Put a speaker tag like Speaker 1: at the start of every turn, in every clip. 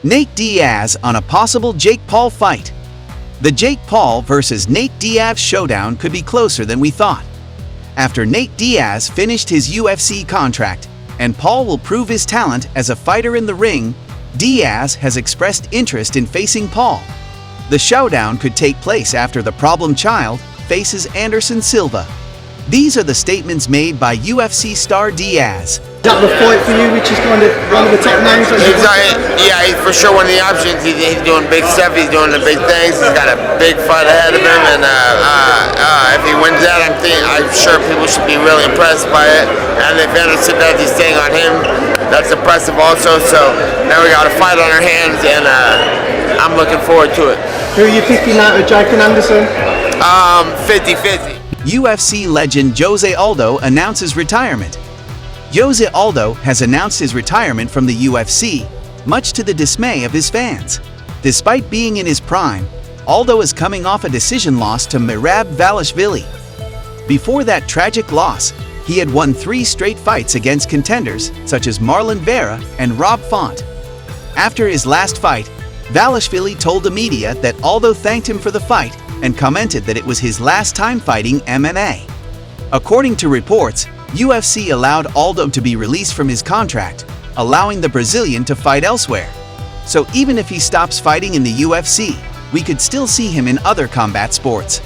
Speaker 1: Nate Diaz on a possible Jake Paul fight. The Jake Paul versus Nate Diaz showdown could be closer than we thought. After Nate Diaz finished his UFC contract, and Paul will prove his talent as a fighter in the ring, Diaz has expressed interest in facing Paul. The showdown could take place after the problem child faces Anderson Silva. These are the statements made by UFC star Diaz.
Speaker 2: Is that the fight for you, which is kind of one of the top names?
Speaker 3: Yeah, he's for sure one of the options. He's doing big stuff. He's doing the big things. He's got a big fight ahead of him, and if he wins that, I'm sure people should be really impressed by it. And if Anderson does his thing on him, that's impressive also. So now we got a fight on our hands, and I'm looking forward to it.
Speaker 2: Who are you picking out of Jake and Anderson?
Speaker 3: 50-50.
Speaker 1: UFC legend Jose Aldo announces retirement. Jose Aldo has announced his retirement from the UFC, much to the dismay of his fans. Despite being in his prime, Aldo is coming off a decision loss to Merab Dvalishvili. Before that tragic loss, he had won 3 straight fights against contenders such as Marlon Vera and Rob Font. After his last fight, Dvalishvili told the media that Aldo thanked him for the fight and commented that it was his last time fighting MMA. According to reports, UFC allowed Aldo to be released from his contract, allowing the Brazilian to fight elsewhere. So even if he stops fighting in the UFC, we could still see him in other combat sports.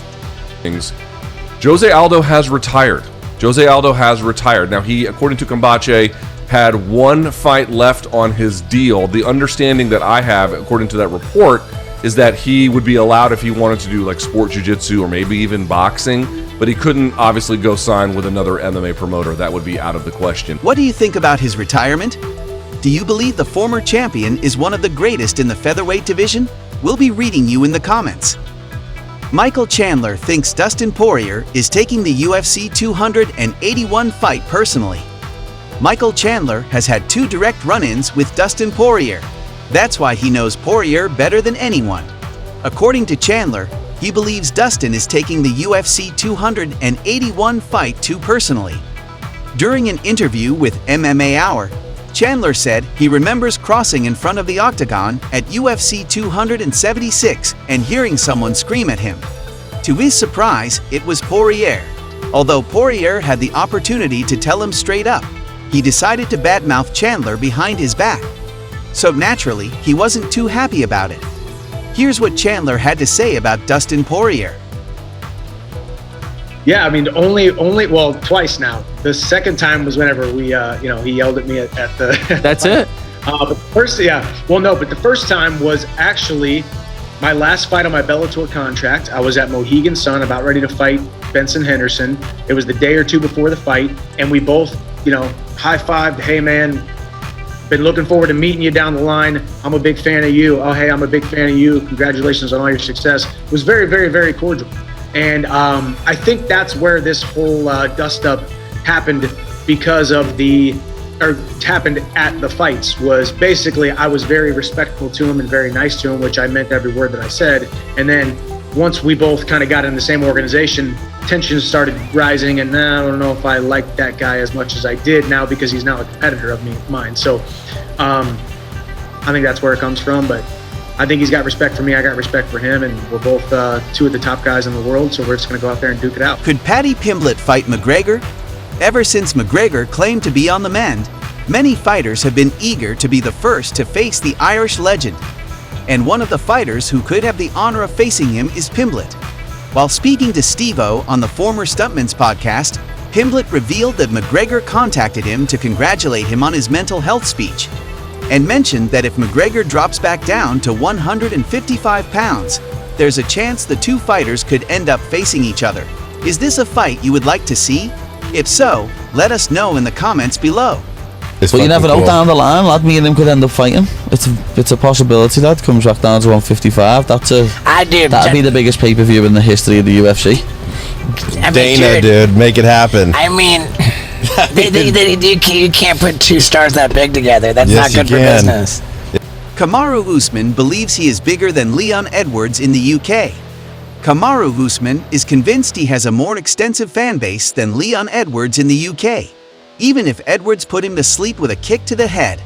Speaker 4: Jose Aldo has retired. Jose Aldo has retired. Now he, according to Kambache, had 1 fight left on his deal. The understanding that I have, according to that report, is that he would be allowed if he wanted to do like sport jiu-jitsu or maybe even boxing, but he couldn't obviously go sign with another MMA promoter. That would be out of the question.
Speaker 1: What do you think about his retirement? Do you believe the former champion is one of the greatest in the featherweight division? We'll be reading you in the comments. Michael Chandler thinks Dustin Poirier is taking the UFC 281 fight personally. Michael Chandler has had 2 direct run-ins with Dustin Poirier. That's why he knows Poirier better than anyone. According to Chandler, he believes Dustin is taking the UFC 281 fight too personally. During an interview with MMA Hour, Chandler said he remembers crossing in front of the octagon at UFC 276 and hearing someone scream at him. To his surprise, it was Poirier. Although Poirier had the opportunity to tell him straight up, he decided to badmouth Chandler behind his back. So naturally, he wasn't too happy about it. Here's what Chandler had to say about Dustin Poirier.
Speaker 2: Yeah, I mean, well, twice now. The second time was whenever we, he yelled at me at the.
Speaker 5: That's it.
Speaker 2: But first, but the first time was actually my last fight on my Bellator contract. I was at Mohegan Sun, about ready to fight Benson Henderson. It was the day or 2 before the fight, and we both, high-fived. Hey, man, been looking forward to meeting you down the line. I'm a big fan of you. Oh, hey, I'm a big fan of you. Congratulations on all your success. It was very, very, very cordial. And I think that's where this whole dust-up happened happened at the fights. Was basically I was very respectful to him and very nice to him, which I meant every word that I said. And then once we both kind of got in the same organization, tensions started rising, and I don't know if I liked that guy as much as I did now because he's now a competitor of mine. So I think that's where it comes from, but I think he's got respect for me, I got respect for him, and we're both 2 of the top guys in the world, so we're just going to go out there and duke it out.
Speaker 1: Could Paddy Pimblett fight McGregor? Ever since McGregor claimed to be on the mend, many fighters have been eager to be the first to face the Irish legend. And one of the fighters who could have the honor of facing him is Pimblett. While speaking to Steve-O on the former Stuntman's podcast, Pimblett revealed that McGregor contacted him to congratulate him on his mental health speech, and mentioned that if McGregor drops back down to 155 pounds, there's a chance the 2 fighters could end up facing each other. Is this a fight you would like to see? If so, let us know in the comments below.
Speaker 5: But you never know down the line, lad. Me and him could end up fighting. It's a possibility that comes back down to 155. That'd be the biggest pay-per-view in the history of the UFC.
Speaker 6: Dana, dude, make it happen.
Speaker 7: I mean, you can't put 2 stars that big together. That's not good for business.
Speaker 1: Kamaru Usman believes he is bigger than Leon Edwards in the UK. Kamaru Usman is convinced he has a more extensive fan base than Leon Edwards in the UK. Even if Edwards put him to sleep with a kick to the head,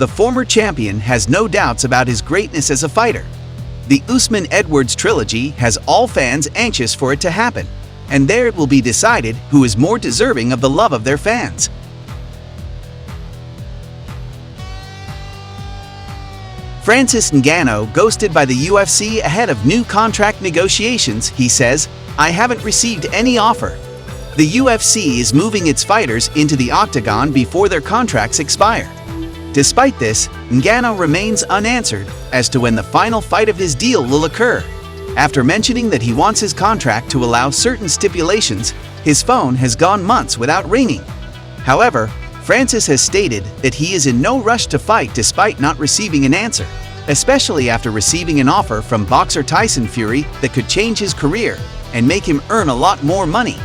Speaker 1: the former champion has no doubts about his greatness as a fighter. The Usman-Edwards trilogy has all fans anxious for it to happen, and there it will be decided who is more deserving of the love of their fans. Francis Ngannou ghosted by the UFC ahead of new contract negotiations. He says, "I haven't received any offer." The UFC is moving its fighters into the octagon before their contracts expire. Despite this, Ngannou remains unanswered as to when the final fight of his deal will occur. After mentioning that he wants his contract to allow certain stipulations, his phone has gone months without ringing. However, Francis has stated that he is in no rush to fight despite not receiving an answer, especially after receiving an offer from boxer Tyson Fury that could change his career and make him earn a lot more money.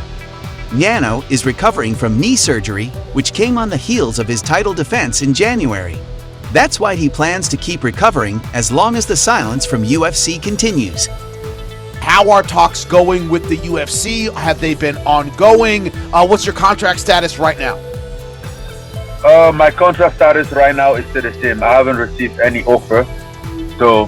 Speaker 1: Ngannou is recovering from knee surgery, which came on the heels of his title defense in January. That's why he plans to keep recovering as long as the silence from UFC continues.
Speaker 8: How are talks going with the UFC? Have they been ongoing? What's your contract status right now?
Speaker 9: My contract status right now is still the same. I haven't received any offer, so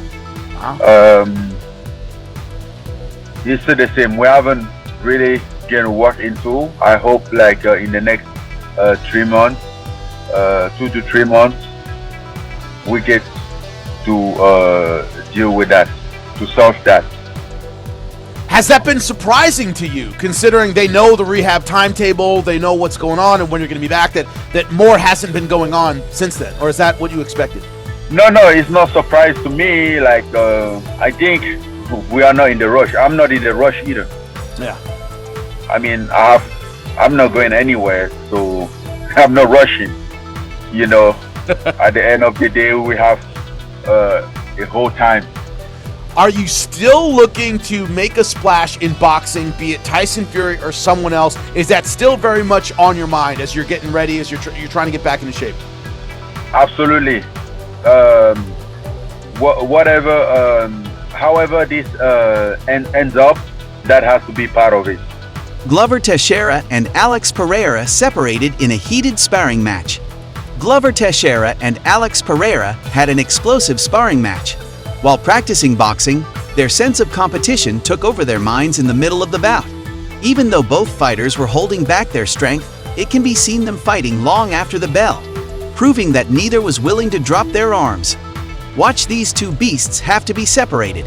Speaker 9: it's still the same. We haven't really getting work into. I hope like in the next 3 months, 2 to 3 months, we get to deal with that, to solve that.
Speaker 8: Has that been surprising to you, considering they know the rehab timetable, they know what's going on and when you're going to be back, that more hasn't been going on since then? Or is that what you expected?
Speaker 9: No, it's not a surprise to me. Like, I think we are not in the rush. I'm not in the rush either.
Speaker 8: Yeah.
Speaker 9: I mean, I'm not going anywhere, so I'm not rushing. You know, at the end of the day, we have a whole time.
Speaker 8: Are you still looking to make a splash in boxing, be it Tyson Fury or someone else? Is that still very much on your mind as you're getting ready, as you're trying to get back into shape?
Speaker 9: Absolutely. However this ends up, that has to be part of it.
Speaker 1: Glover Teixeira and Alex Pereira separated in a heated sparring match. Glover Teixeira and Alex Pereira had an explosive sparring match. While practicing boxing, their sense of competition took over their minds in the middle of the bout. Even though both fighters were holding back their strength, it can be seen them fighting long after the bell, proving that neither was willing to drop their arms. Watch these two beasts have to be separated.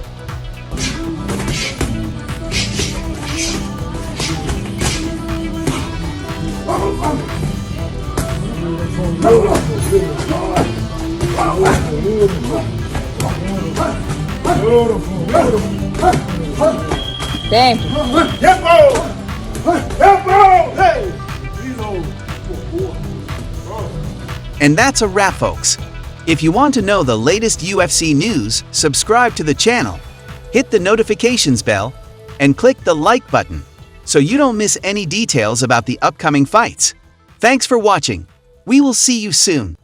Speaker 10: Thank
Speaker 1: And that's a wrap, folks. If you want to know the latest UFC news, subscribe to the channel, hit the notifications bell, and click the like button so you don't miss any details about the upcoming fights. Thanks for watching. We will see you soon.